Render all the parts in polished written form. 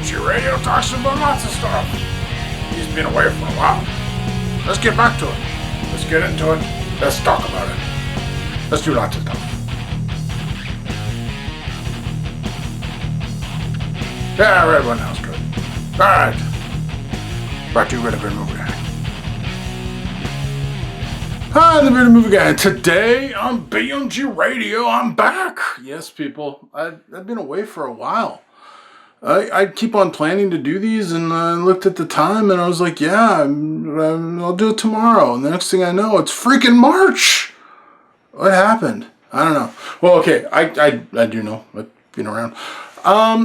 BMG Radio talks about lots of stuff. He's been away for a while. Let's get back to it. Let's get into it. Let's talk about it. Let's do lots of stuff. Yeah, everyone else good. Alright. Brought to you by the Bearded Movie Guy. Hi, the Bearded Movie Guy. And today on BMG Radio, I'm back. Yes, people. I've been away for a while. I keep on planning to do these, and I looked at the time, and I was like, yeah, I'll do it tomorrow. And the next thing I know, it's freaking March. What happened? I don't know. Well, okay, I do know. I've been around.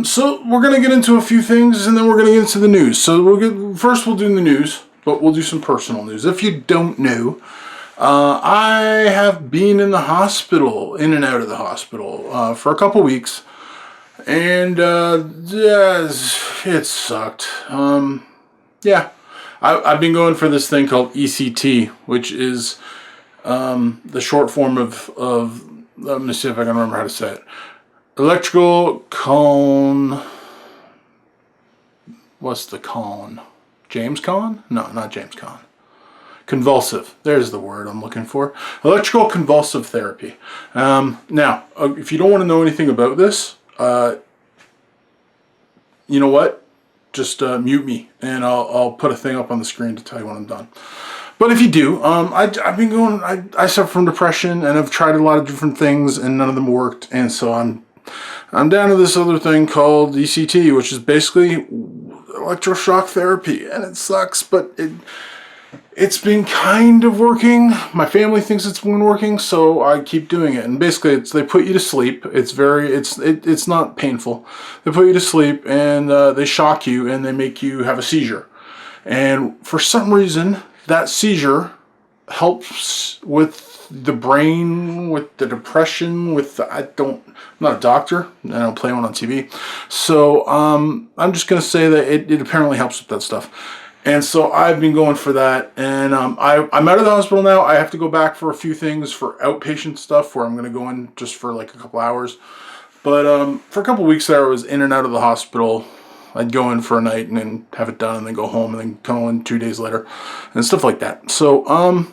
So we're going to get into a few things, and then we're going to get into the news. So first we'll do the news, but we'll do some personal news. If you don't know, I have been in the hospital, in and out of the hospital, for a couple weeks. And, yeah, it sucked. Yeah, I've been going for this thing called ECT, which is, the short form of, let me see if I can remember how to say it. Electrical cone, what's the cone? James Cone? No, not James Cone. Convulsive. There's the word I'm looking for. Electrical convulsive therapy. Now, if you don't want to know anything about this, you know what? Just mute me, and I'll put a thing up on the screen to tell you when I'm done. But if you do, I've been going. I suffer from depression, and I've tried a lot of different things, and none of them worked. And so I'm down to this other thing called ECT, which is basically electroshock therapy, and it sucks, but it's been kind of working. My family thinks it's been working, so I keep doing it. And basically, they put you to sleep. It's not painful. They put you to sleep, and they shock you, and they make you have a seizure. And for some reason, that seizure helps with the brain, with the depression, I'm not a doctor, and I don't play one on TV. So I'm just going to say that it apparently helps with that stuff. And so I've been going for that, and I'm out of the hospital now. I have to go back for a few things for outpatient stuff where I'm going to go in just for like a couple hours. But for a couple weeks there, I was in and out of the hospital. I'd go in for a night and then have it done and then go home and then come in 2 days later and stuff like that. So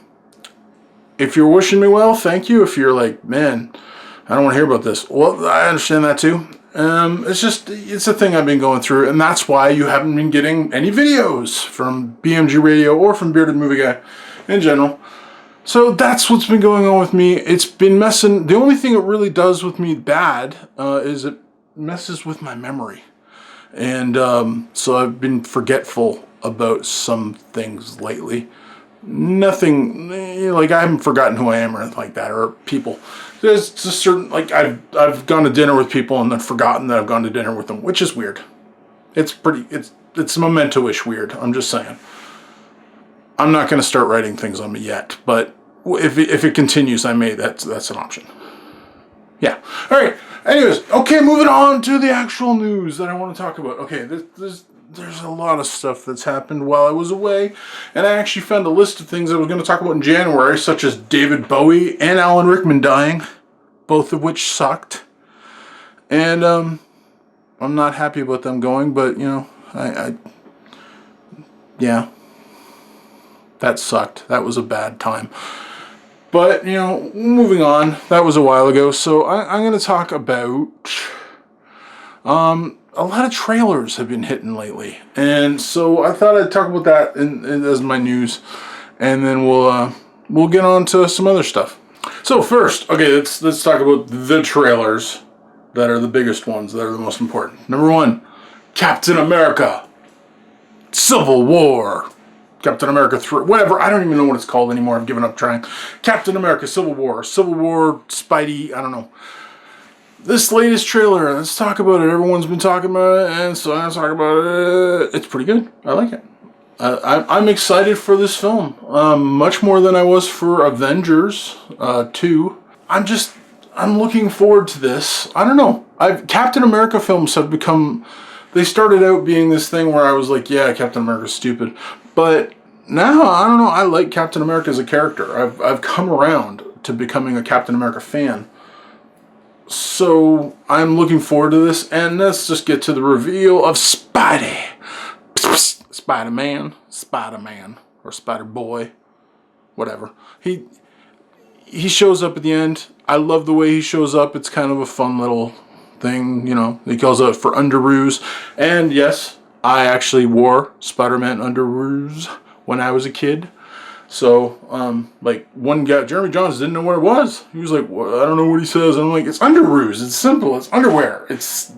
if you're wishing me well, thank you. If you're like, man, I don't want to hear about this, well, I understand that too. It's a thing I've been going through, and that's why you haven't been getting any videos from BMG Radio or from Bearded Movie Guy in general. So that's what's been going on with me. It's been messing. The only thing it really does with me bad is it messes with my memory. And so I've been forgetful about some things lately. Nothing, like I haven't forgotten who I am or anything like that, or people. There's just certain, like I've gone to dinner with people and then forgotten that I've gone to dinner with them, which is weird. It's memento-ish weird, I'm just saying. I'm not going to start writing things on me yet, but if it continues, that's an option. Yeah. All right. Anyways, okay, moving on to the actual news that I want to talk about. Okay, there's a lot of stuff that's happened while I was away, and I actually found a list of things I was going to talk about in January, such as David Bowie and Alan Rickman dying, both of which sucked. And I'm not happy about them going, but you know, yeah, that sucked. That was a bad time. But, you know, moving on, that was a while ago, so I'm going to talk about, a lot of trailers have been hitting lately, and so I thought I'd talk about that as my news, and then we'll get on to some other stuff. So first, okay, let's talk about the trailers that are the biggest ones, that are the most important. Number 1, Captain America, Civil War. Captain America 3, whatever, I don't even know what it's called anymore, I've given up trying. Captain America, Civil War, Spidey, I don't know. This latest trailer, let's talk about it. Everyone's been talking about it, and so let's talk about it. It's pretty good. I like it. I'm excited for this film, much more than I was for Avengers 2. I'm looking forward to this. I don't know. Captain America films have become, they started out being this thing where I was like, yeah, Captain America's stupid. But now, I don't know, I like Captain America as a character. I've come around to becoming a Captain America fan. So I'm looking forward to this, and let's just get to the reveal of Spider-Man, or Spider-Boy, whatever. He shows up at the end. I love the way he shows up. It's kind of a fun little thing, you know. He calls out for underoos, and yes, I actually wore Spider-Man underoos when I was a kid. So, like, one guy, Jeremy Johns, didn't know what it was. He was like, well, I don't know what he says. And I'm like, it's underoos. It's simple. It's underwear. It's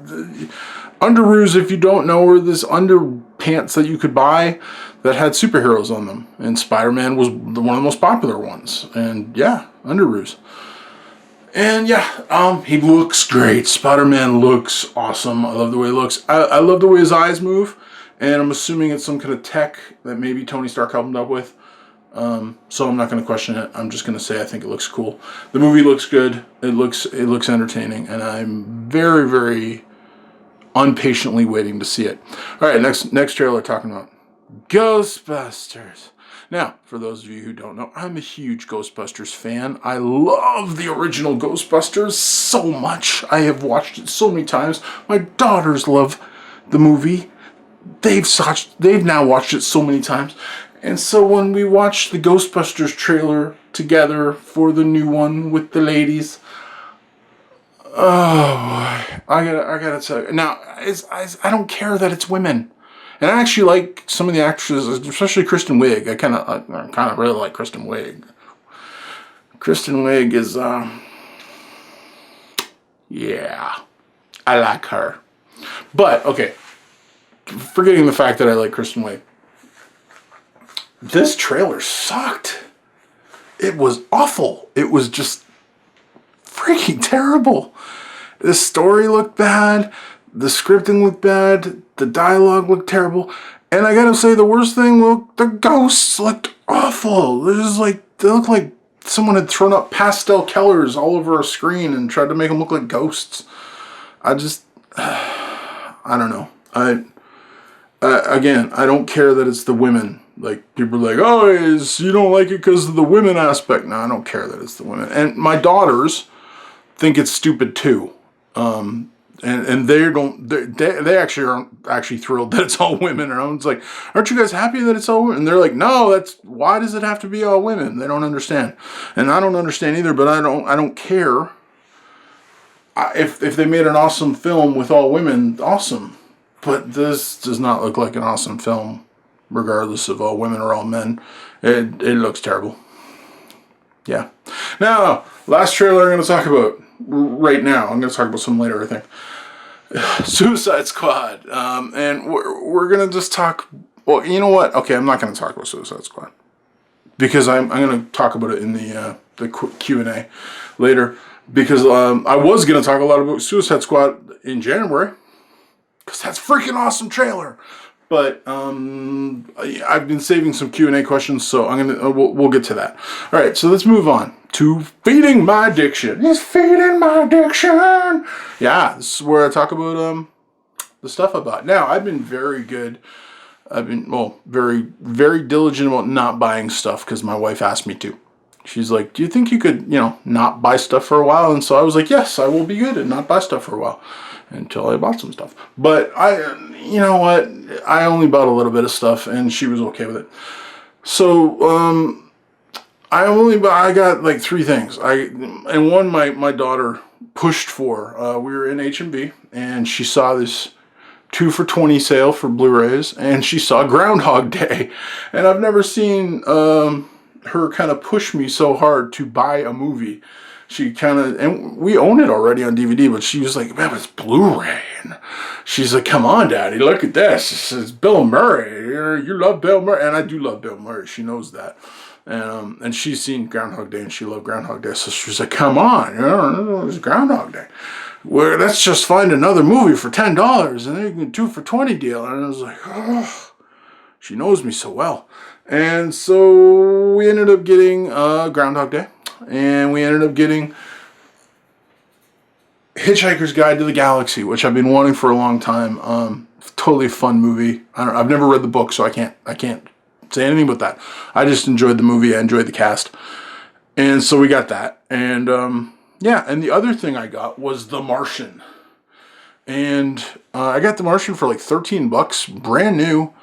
underoos, if you don't know, are this underpants that you could buy that had superheroes on them. And Spider-Man was one of the most popular ones. And yeah, underoos. And yeah, he looks great. Spider-Man looks awesome. I love the way he looks. I love the way his eyes move. And I'm assuming it's some kind of tech that maybe Tony Stark helped him up with. So I'm not going to question it. I'm just going to say I think it looks cool. The movie looks good. It looks entertaining, and I'm very, very impatiently waiting to see it. All right, next trailer talking about Ghostbusters. Now, for those of you who don't know, I'm a huge Ghostbusters fan. I love the original Ghostbusters so much. I have watched it so many times. My daughters love the movie. They've now watched it so many times. And so when we watched the Ghostbusters trailer together for the new one with the ladies, oh boy, I gotta tell you. Now, I don't care that it's women, and I actually like some of the actresses, especially Kristen Wiig. I kind of really like Kristen Wiig. Kristen Wiig is, yeah, I like her. But okay, forgetting the fact that I like Kristen Wiig. This trailer sucked. It was awful. It was just freaking terrible. The story looked bad. The scripting looked bad. The dialogue looked terrible. And I gotta say, the worst thing, the ghosts looked awful. They looked like someone had thrown up pastel colors all over a screen and tried to make them look like ghosts. I don't know. Again, I don't care that it's the women. Like, people are like, oh, you don't like it because of the women aspect. No, I don't care that it's the women. And my daughters think it's stupid too. And they actually aren't actually thrilled that it's all women. And I'm like, aren't you guys happy that it's all women? And they're like, no, why does it have to be all women? They don't understand. And I don't understand either, but I don't care. If they made an awesome film with all women, awesome. But this does not look like an awesome film, regardless of all women or all men. It looks terrible. Yeah. Now, last trailer I'm going to talk about right now. I'm going to talk about some later, I think. Suicide Squad. And we're going to just talk... Well, you know what? Okay, I'm not going to talk about Suicide Squad. Because I'm going to talk about it in the Q&A later. Because I was going to talk a lot about Suicide Squad in January. Because that's a freaking awesome trailer. But I've been saving some Q&A questions, so we'll get to that. All right, so let's move on to feeding my addiction. It's feeding my addiction. Yeah, this is where I talk about the stuff I bought. Now, I've been very good. I've been very, very diligent about not buying stuff because my wife asked me to. She's like, do you think you could, not buy stuff for a while? And so I was like, yes, I will be good and not buy stuff for a while. Until I bought some stuff. But you know what? I only bought a little bit of stuff and she was okay with it. So, I got like 3 things. And one my daughter pushed for. We were in H&B and she saw this 2 for $20 sale for Blu-rays and she saw Groundhog Day. And I've never seen her kind of push me so hard to buy a movie. She and we own it already on DVD, but she was like, man, it's Blu-ray. And she's like, come on, Daddy, look at this. It's Bill Murray. You love Bill Murray. And I do love Bill Murray. She knows that. And she's seen Groundhog Day and she loved Groundhog Day. So she's like, come on, it's Groundhog Day. Well, let's just find another movie for $10 and then you can 2 for $20 deal. And I was like, oh, she knows me so well. And so we ended up getting Groundhog Day. And we ended up getting Hitchhiker's Guide to the Galaxy, which I've been wanting for a long time. Totally fun movie. I've never read the book, so I can't say anything about that. I just enjoyed the movie. I enjoyed the cast. And so we got that. And yeah, and the other thing I got was The Martian. And I got The Martian for like $13, brand new.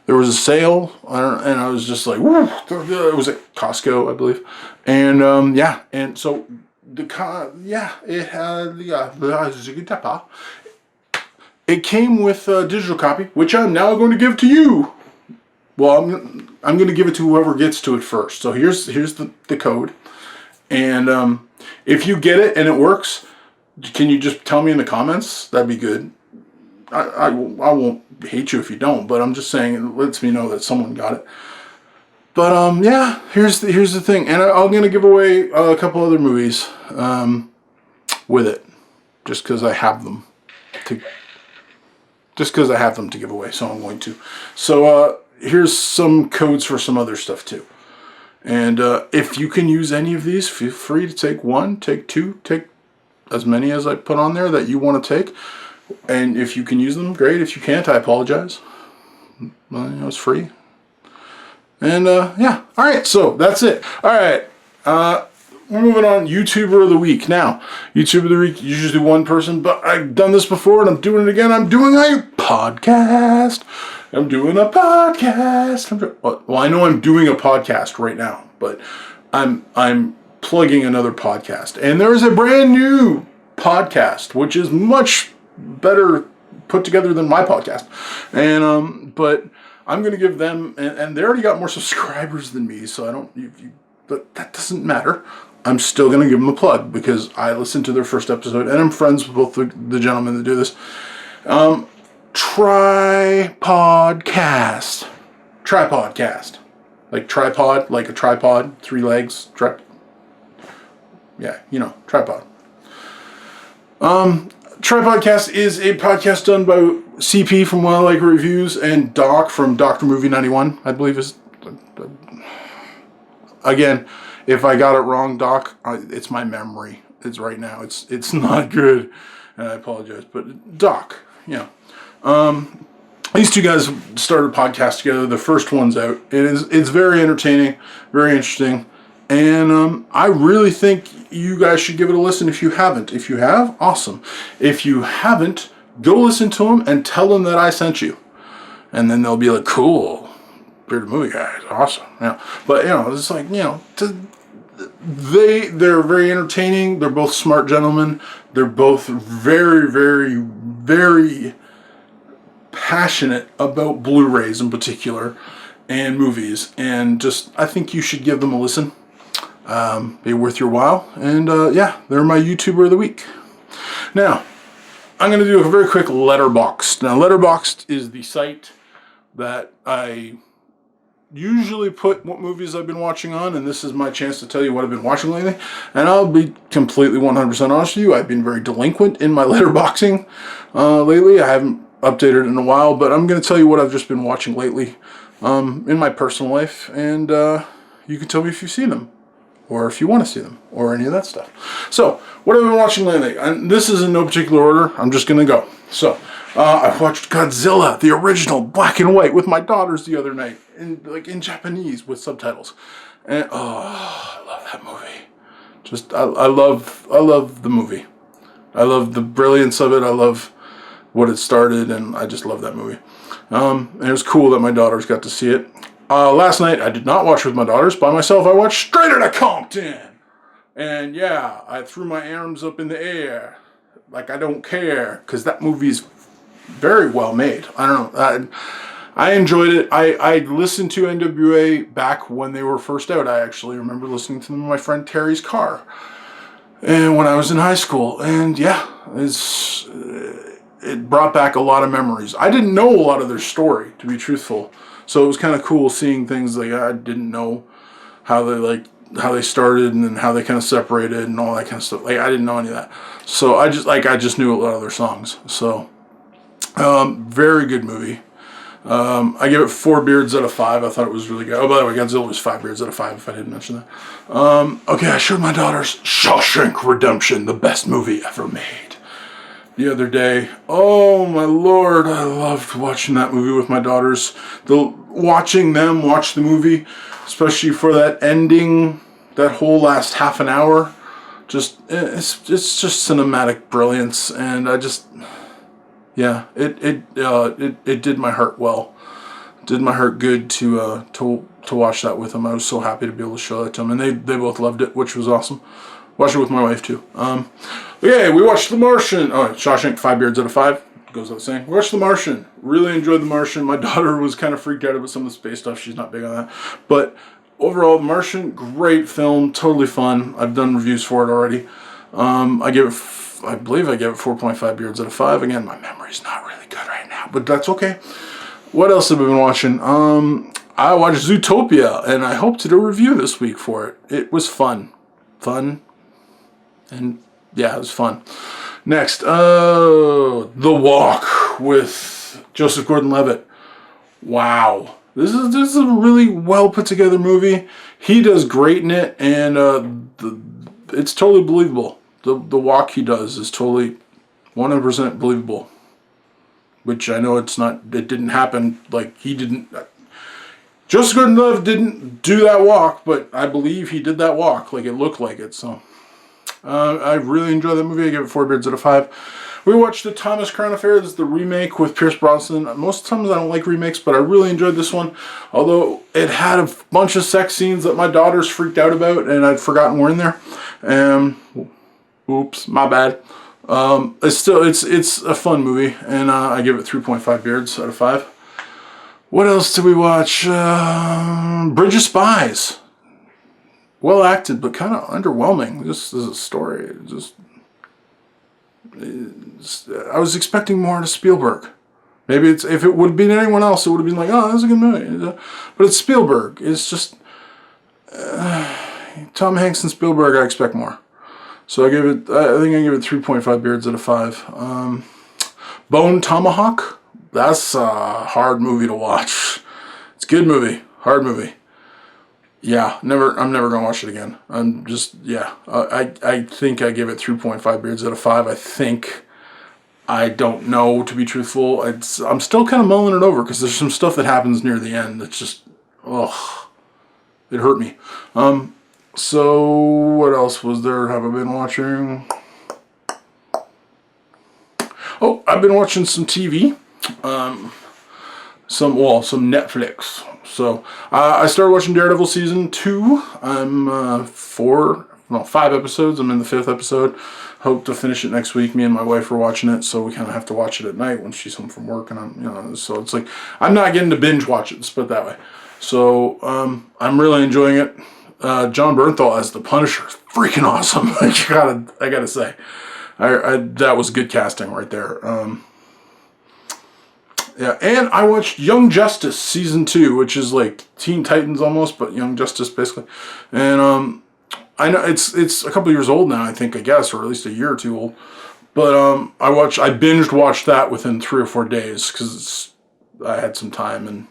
There was a sale, and I was just like, woo! It was at Costco, I believe. And yeah, and so it had it came with a digital copy, which I'm now going to give to you. Well, I'm going to give it to whoever gets to it first. So here's the code, and if you get it and it works, can you just tell me in the comments? That'd be good. I won't hate you if you don't, but I'm just saying it lets me know that someone got it. But yeah, here's the thing, and I'm gonna give away a couple other movies with it, just because I have them to give away. So I'm going to. So here's some codes for some other stuff too. And if you can use any of these, feel free to take one, take two, take as many as I put on there that you want to take. And if you can use them, great. If you can't, I apologize. Well, it's free. And yeah, all right. So that's it. All right. We're moving on. YouTuber of the week. Now, YouTuber of the week, usually one person, but I've done this before and I'm doing it again. I'm doing a podcast. Well, I know I'm doing a podcast right now, but I'm plugging another podcast, and there is a brand new podcast which is much better put together than my podcast, and but I'm gonna give them, and they already got more subscribers than me, so I don't, but that doesn't matter. I'm still gonna give them a plug because I listened to their first episode, and I'm friends with both the gentlemen that do this. Tripodcast, like tripod, like a tripod, 3 legs, yeah, tripod. Tripodcast is a podcast done by CP from Well Like Reviews and Doc from Dr. Movie 91, I believe is. Again, if I got it wrong, Doc, it's my memory. It's right now. It's not good, and I apologize. But Doc, these two guys started a podcast together. The first one's out. It's very entertaining, very interesting. And I really think you guys should give it a listen if you haven't. If you have, awesome. If you haven't, go listen to them and tell them that I sent you. And then they'll be like, cool, Bearded Movie Guy, awesome. Yeah. But, it's like, they're very entertaining. They're both smart gentlemen. They're both very, very, very passionate about Blu-rays in particular and movies. And just, I think you should give them a listen. Be worth your while. And yeah, they're my YouTuber of the week. Now, I'm going to do a very quick Letterboxd. Now, Letterboxd is the site that I usually put what movies I've been watching on, and this is my chance to tell you what I've been watching lately. And I'll be completely 100% honest with you. I've been very delinquent in my letterboxing lately. I haven't updated in a while, but I'm going to tell you what I've just been watching lately in my personal life, and you can tell me if you've seen them, or if you want to see them, or any of that stuff. So, what have I been watching lately? And this is in no particular order. I'm just going to go. So, I watched Godzilla, the original, black and white, with my daughters the other night, in Japanese with subtitles. And I love that movie. Just I love the movie. I love the brilliance of it. I love what it started, and I just love that movie. And it was cool that my daughters got to see it. Last night, I did not watch with my daughters. By myself, I watched Straight Outta Compton. And yeah, I threw my arms up in the air like I don't care, because that movie's very well made. I don't know. I enjoyed it. I listened to NWA back when they were first out. I actually remember listening to them in my friend Terry's car, and when I was in high school. And yeah, it brought back a lot of memories. I didn't know a lot of their story, to be truthful. So it was kind of cool seeing things like I didn't know how they started, and then how they kind of separated and all that kind of stuff. Like I didn't know any of that. So I just knew a lot of their songs. So very good movie. I give it 4 beards out of 5. I thought it was really good. Oh, by the way, Godzilla was 5 beards out of 5, if I didn't mention that. Okay, I showed my daughters Shawshank Redemption, the best movie ever made, the other day. Oh my lord, I loved watching that movie with my daughters. Watching them watch the movie, especially for that ending, that whole last half an hour, It's just cinematic brilliance, and it did my heart well. Did my heart good to watch that with them. I was so happy to be able to show that to them, and they both loved it, which was awesome. Watched it with my wife too. Yeah, we watched The Martian. Oh, Shawshank, 5 beards out of 5. Goes without saying. We watched The Martian. Really enjoyed The Martian. My daughter was kind of freaked out about some of the space stuff. She's not big on that, but overall, The Martian, great film, totally fun. I've done reviews for it already. I believe I gave it 4.5 beards out of 5. Again, my memory's not really good right now, but that's okay. What else have I been watching? I watched Zootopia, and I hope to do a review this week for it. It was fun. And yeah, it was fun. Next, The Walk with Joseph Gordon-Levitt. Wow. This is a really well put together movie. He does great in it, and it's totally believable. The walk he does is totally 100% believable. Which I know it didn't happen, like he didn't. Joseph Gordon-Levitt didn't do that walk, but I believe he did that walk, like it looked like it. So I really enjoyed that movie. I give it 4 beards out of 5. We watched The Thomas Crown Affair. This is the remake with Pierce Brosnan. Most times I don't like remakes, but I really enjoyed this one. Although it had a bunch of sex scenes that my daughters freaked out about, and I'd forgotten were in there. Oops, my bad. It's a fun movie, and I give it 3.5 beards out of 5. What else did we watch? Bridge of Spies. Well acted, but kind of underwhelming. Just as a story, I was expecting more out of Spielberg. Maybe if it would have been anyone else, it would have been like, oh, that's a good movie. But it's Spielberg. It's just Tom Hanks and Spielberg. I expect more. So I think I give it 3.5 beards out of 5. Bone Tomahawk. That's a hard movie to watch. It's a good movie. Hard movie. Yeah, I'm never gonna watch it again. I think I give it 3.5 beards out of 5. I don't know, to be truthful. I'm still kind of mulling it over because there's some stuff that happens near the end that's just, it hurt me. So what else was there? Have I been watching? Oh, I've been watching some TV. Some Netflix. So I started watching Daredevil season 2. I'm 5 episodes. I'm in the 5th episode. Hope to finish it next week. Me and my wife are watching it, so we kind of have to watch it at night when she's home from work, and so it's like I'm not getting to binge watch it. Let's put it that way. So I'm really enjoying it. John Bernthal as the Punisher is freaking awesome. I gotta say, that was good casting right there. Yeah, and I watched Young Justice season 2, which is like Teen Titans almost, but Young Justice basically. And I know it's a couple years old now, I guess, or at least a year or two old. But I binged watched that within 3 or 4 days because I had some time and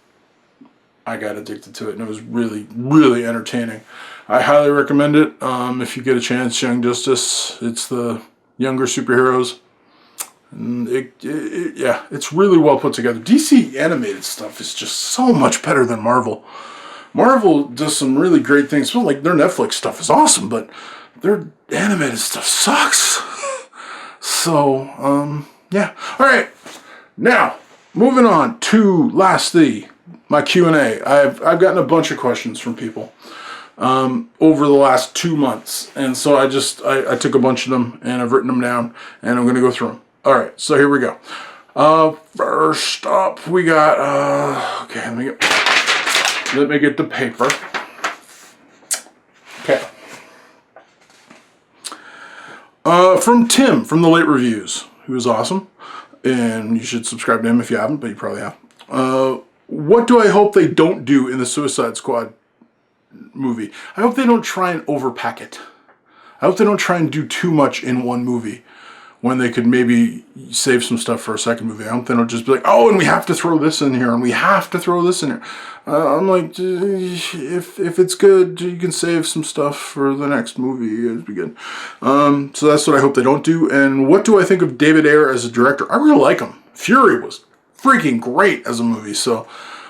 I got addicted to it, and it was really, really entertaining. I highly recommend it. If you get a chance, Young Justice. It's the younger superheroes. And it's really well put together. DC animated stuff is just so much better than Marvel. Marvel does some really great things. Well, like their Netflix stuff is awesome, but their animated stuff sucks. So, yeah. All right. Now, moving on to lastly, my Q&A. I've gotten a bunch of questions from people over the last 2 months, and so I took a bunch of them and I've written them down, and I'm going to go through them. All right, so here we go. First up, we got okay. Let me get the paper. Okay. From Tim from the Late Reviews, who is awesome, and you should subscribe to him if you haven't, but you probably have. What do I hope they don't do in the Suicide Squad movie? I hope they don't try and overpack it. I hope they don't try and do too much in one movie when they could maybe save some stuff for a second movie. I hope they don't just be like, oh, and we have to throw this in here, and we have to throw this in here. I'm like, if it's good, you can save some stuff for the next movie. It'd be good. So that's what I hope they don't do. And what do I think of David Ayer as a director? I really like him. Fury was freaking great as a movie. So,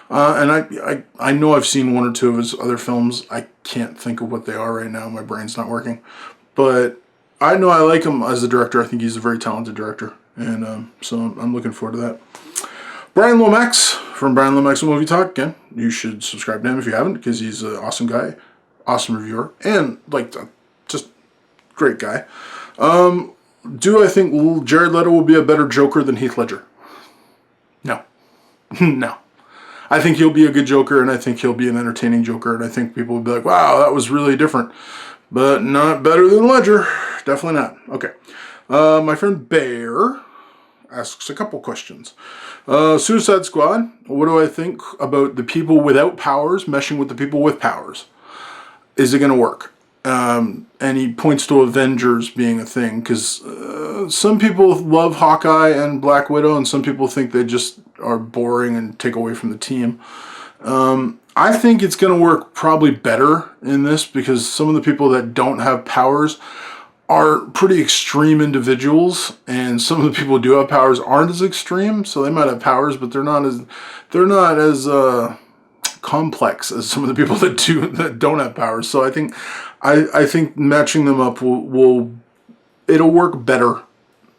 and I know I've seen 1 or 2 of his other films. I can't think of what they are right now. My brain's not working. But I know I like him as a director. I think he's a very talented director. And so I'm looking forward to that. Brian Lomax from Brian Lomax Movie Talk. Again, you should subscribe to him if you haven't, because he's an awesome guy, awesome reviewer, and like just great guy. Do I think Jared Leto will be a better Joker than Heath Ledger? No. No. I think he'll be a good Joker, and I think he'll be an entertaining Joker, and I think people will be like, wow, that was really different. But not better than Ledger. Definitely not. Okay. My friend Bear asks a couple questions. Suicide Squad, what do I think about the people without powers meshing with the people with powers? Is it going to work? And he points to Avengers being a thing, because some people love Hawkeye and Black Widow, and some people think they just are boring and take away from the team. I think it's going to work probably better in this, because some of the people that don't have powers are pretty extreme individuals, and some of the people who do have powers aren't as extreme. So they might have powers, but they're not as complex as some of the people that don't have powers. So I think matching them up it'll work better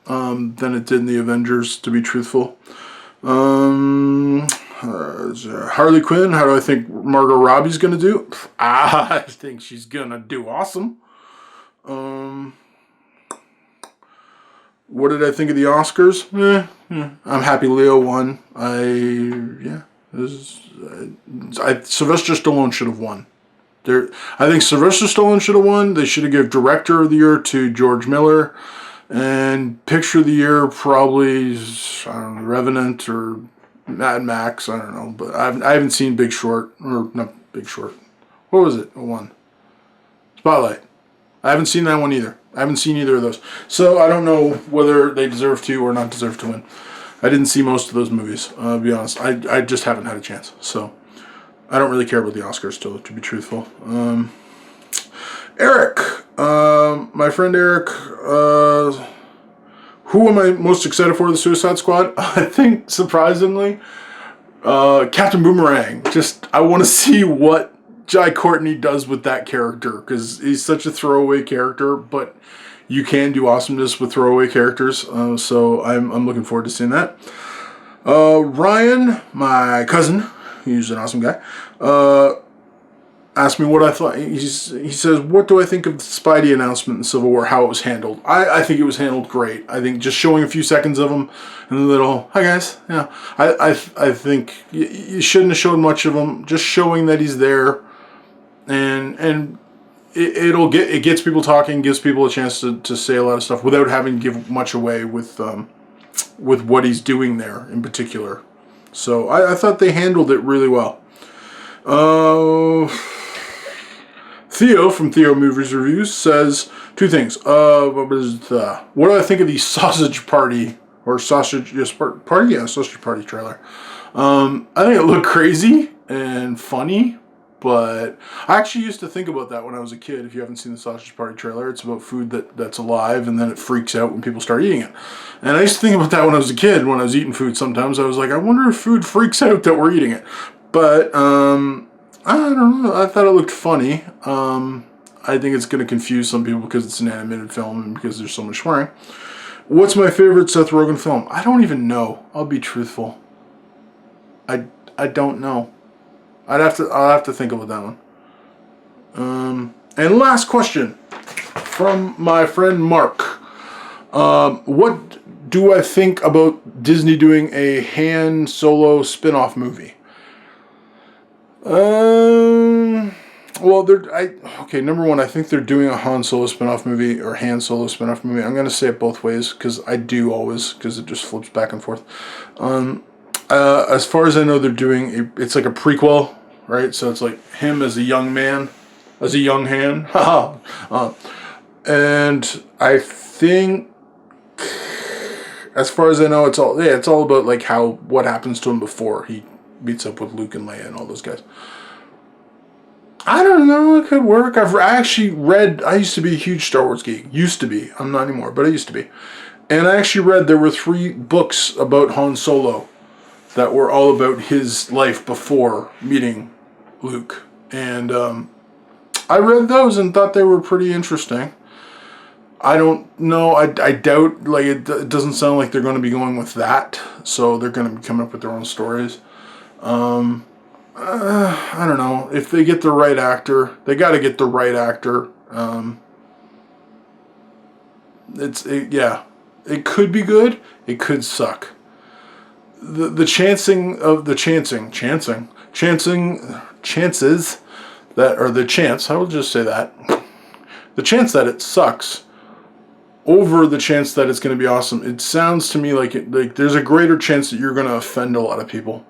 than it did in the Avengers, to be truthful. Harley Quinn, how do I think Margot Robbie's gonna do? I think she's gonna do awesome. What did I think of the Oscars? I'm happy Leo won. Sylvester Stallone should have won. I think Sylvester Stallone should have won. They should have given Director of the Year to George Miller, and Picture of the Year probably, I don't know, Revenant or Mad Max. I don't know, but I haven't seen Big Short, or not Big Short. What was it? One. Spotlight. I haven't seen that one either. I haven't seen either of those. So I don't know whether they deserve to or not deserve to win. I didn't see most of those movies, to be honest. I just haven't had a chance. So I don't really care about the Oscars, to be truthful. Eric. My friend Eric. Who am I most excited for, the Suicide Squad? I think, surprisingly, Captain Boomerang. I want to see what Jai Courtney does with that character, because he's such a throwaway character, but you can do awesomeness with throwaway characters, so I'm looking forward to seeing that. Ryan, my cousin, he's an awesome guy, asked me what I thought. He says, what do I think of the Spidey announcement in Civil War, how it was handled? I think it was handled great. I think just showing a few seconds of him and a little, hi guys, yeah. I think you shouldn't have showed much of him. Just showing that he's there, and it gets people talking, gives people a chance to say a lot of stuff without having to give much away with what he's doing there in particular. So I thought they handled it really well. Theo from Theo Movies Reviews says two things. What do I think of the Sausage Party or Sausage Party? Yeah, Sausage Party trailer. I think it looked crazy and funny. But I actually used to think about that when I was a kid. If you haven't seen the Sausage Party trailer, it's about food that's alive, and then it freaks out when people start eating it. And I used to think about that when I was a kid, when I was eating food sometimes. I was like, I wonder if food freaks out that we're eating it. But, I don't know. I thought it looked funny. I think it's going to confuse some people because it's an animated film and because there's so much swearing. What's my favorite Seth Rogen film? I don't even know. I'll be truthful. I don't know. I'll have to think about that one. And last question from my friend Mark. What do I think about Disney doing a Han Solo spin-off movie? Number one, I think they're doing a Han Solo spin-off movie or Han Solo spin-off movie. I'm going to say it both ways because I do always, because it just flips back and forth. As far as I know, they're doing it's like a prequel, right? So it's like him as a young man, as a young Han. And I think, as far as I know, it's all about like what happens to him before he meets up with Luke and Leia and all those guys. I don't know, it could work. I actually read, I used to be a huge Star Wars geek. Used to be. I'm not anymore, but I used to be. And I actually read there were 3 books about Han Solo that were all about his life before meeting Luke. And I read those and thought they were pretty interesting. I don't know. I doubt, like, it doesn't sound like they're going to be going with that. So they're going to be coming up with their own stories. I don't know. If they get the right actor, they got to get the right actor. It could be good. It could suck. The chances that, or the chance, I will just say that, the chance that it sucks over the chance that it's going to be awesome. It sounds to me like there's a greater chance that you're going to offend a lot of people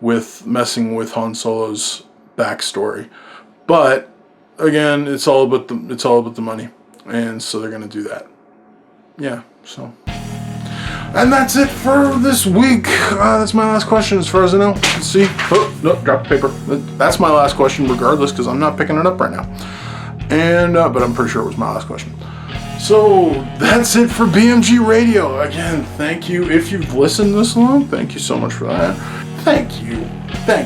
with messing with Han Solo's backstory. But again, it's all about the money, and so they're going to do that. Yeah. So, and that's it for this week. That's my last question, as far as I know. Let's see. Oh no, drop the paper. That's my last question, regardless, because I'm not picking it up right now. And but I'm pretty sure it was my last question. So that's it for BMG Radio. Again, thank you. If you've listened this long, thank you so much for that. Thank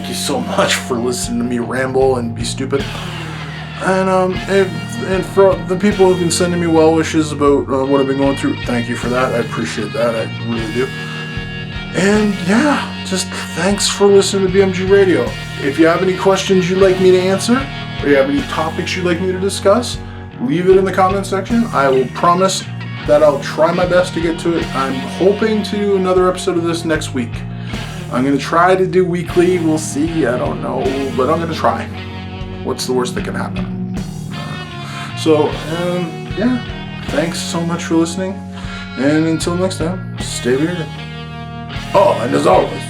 you so much for listening to me ramble and be stupid. And for the people who've been sending me well wishes about what I've been going through, thank you for that. I appreciate that. I really do. And yeah, just thanks for listening to BMG Radio. If you have any questions you'd like me to answer, or you have any topics you'd like me to discuss, leave it in the comment section. I will promise that I'll try my best to get to it. I'm hoping to do another episode of this next week. I'm going to try to do weekly. We'll see. I don't know. But I'm going to try. What's the worst that can happen? Yeah. Thanks so much for listening. And until next time, stay weird. Oh, and as always,